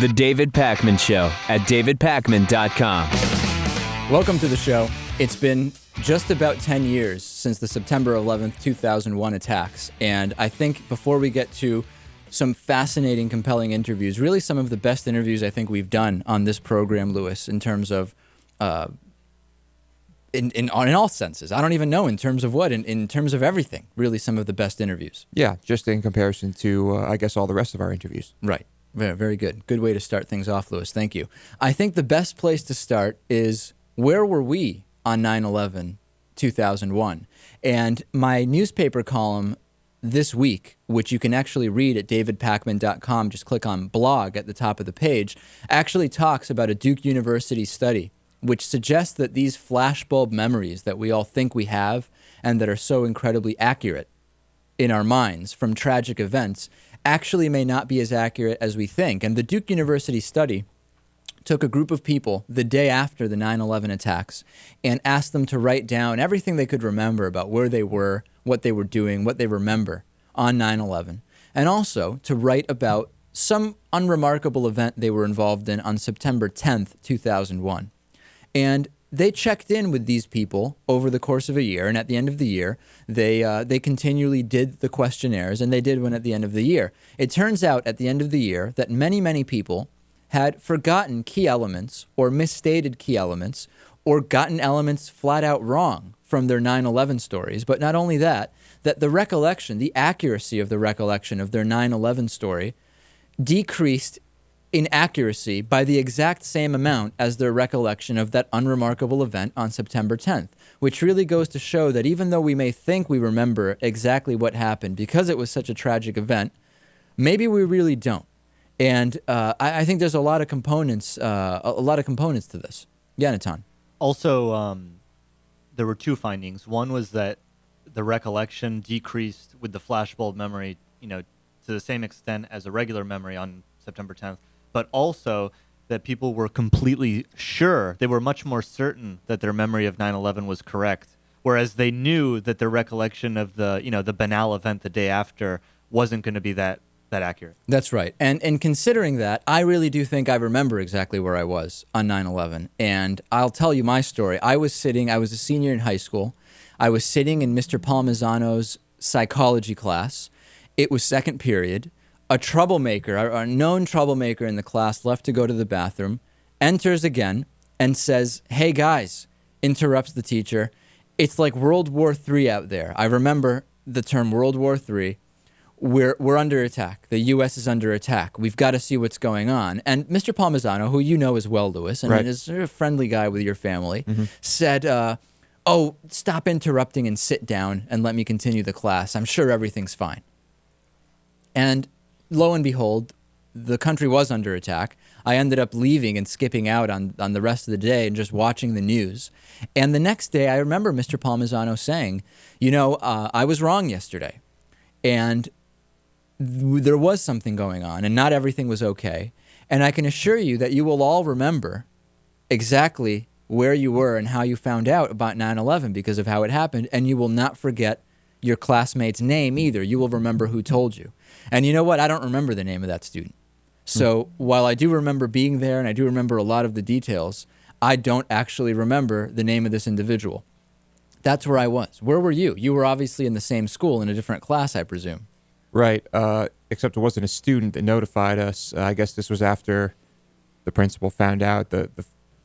The David Pakman Show at davidpakman.com. Welcome to the show. It's been just about 10 years since the September 11th, 2001 attacks. And I think before we get to some fascinating, compelling interviews, really some of the best interviews I think we've done on this program, Lewis, in terms of, in all senses. I don't even know in terms of what, in terms of everything, really some of the best interviews. Yeah, just in comparison to, I guess, all the rest of our interviews. Right. Very, very good. Good way to start things off, Lewis. Thank you. I think the best place to start is, where were we on 9/11, 2001? And my newspaper column this week, which you can actually read at davidpakman.com, just click on blog at the top of the page, actually talks about a Duke University study which suggests that these flashbulb memories that we all think we have and that are so incredibly accurate in our minds from tragic events actually may not be as accurate as we think. And the Duke University study took a group of people the day after the 9/11 attacks and asked them to write down everything they could remember about where they were, what they were doing, what they remember on 9/11, and also to write about some unremarkable event they were involved in on September 10th, 2001. And they checked in with these people over the course of a year, and at the end of the year, they continually did the questionnaires, and they did one at the end of the year. It turns out at the end of the year that many, many people had forgotten key elements or misstated key elements or gotten elements flat out wrong from their 9/11 stories. But not only that, that the recollection, the accuracy of the recollection of their 9/11 story decreased in accuracy by the exact same amount as their recollection of that unremarkable event on September 10th, which really goes to show that even though we may think we remember exactly what happened because it was such a tragic event, maybe we really don't. And I think there's a lot of components to this. Yeah, Natan. Also, there were two findings. One was that the recollection decreased with the flashbulb memory, to the same extent as a regular memory on September 10th, but also that people were completely sure, they were much more certain that their memory of 9/11 was correct, whereas they knew that their recollection of the banal event the day after wasn't going to be that accurate. That's right. And considering that, I really do think I remember exactly where I was on 9/11. And I'll tell you my story. I was a senior in high school. I was sitting in Mr. Palmisano's psychology class. It was second period. A troublemaker, a known troublemaker in the class, left to go to the bathroom, enters again and says, "Hey guys," interrupts the teacher, "it's like World War III out there." I remember the term World War III. We're under attack. The U.S. is under attack. We've got to see what's going on. And Mr. Palmisano, who you know as well, Lewis, and is a friendly guy with your family, said, "Oh, stop interrupting and sit down and let me continue the class. I'm sure everything's fine." And lo and behold, the country was under attack. I ended up leaving and skipping out on the rest of the day and just watching the news. And the next day, I remember Mr. Palmisano saying, I was wrong yesterday. And there was something going on, and not everything was okay. And I can assure you that you will all remember exactly where you were and how you found out about 9/11 because of how it happened, and you will not forget your classmate's name either. You will remember who told you. And you know what? I don't remember the name of that student. So while I do remember being there and I do remember a lot of the details, I don't actually remember the name of this individual. That's where I was. Where were you? You were obviously in the same school in a different class, I presume. Right, except it wasn't a student that notified us. I guess this was after the principal found out, the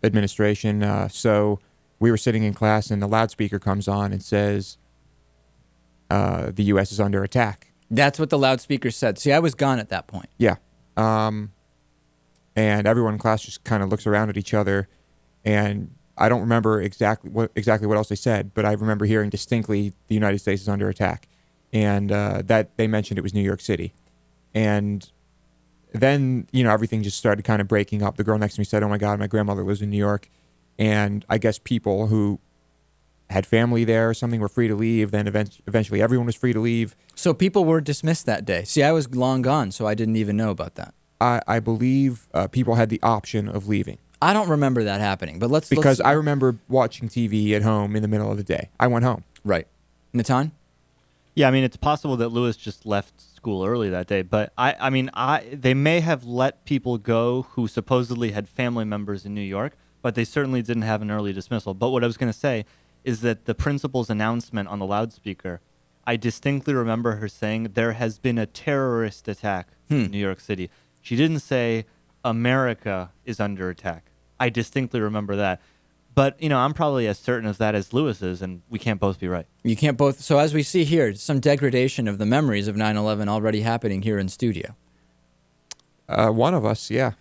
administration. So we were sitting in class and the loudspeaker comes on and says, the U.S. is under attack. That's what the loudspeaker said. See, I was gone at that point. Yeah. And everyone in class just kind of looks around at each other, and I don't remember exactly what else they said, but I remember hearing distinctly the United States is under attack, and that they mentioned it was New York City. And then, everything just started kind of breaking up. The girl next to me said, "Oh my God, my grandmother lives in New York." And I guess people who had family there or something were free to leave. Then eventually everyone was free to leave. So people were dismissed that day. See, I was long gone, so I didn't even know about that. I believe people had the option of leaving. I don't remember that happening, but let's... I remember watching TV at home in the middle of the day. I went home. Right. Natan? Yeah, I mean, it's possible that Lewis just left school early that day, but they may have let people go who supposedly had family members in New York, but they certainly didn't have an early dismissal. But what I was going to say is that the principal's announcement on the loudspeaker, I distinctly remember her saying there has been a terrorist attack in New York City. She didn't say America is under attack. I distinctly remember that. But, I'm probably as certain of that as Lewis is, and we can't both be right. You can't both. So as we see here, some degradation of the memories of 9/11 already happening here in studio. One of us, yeah.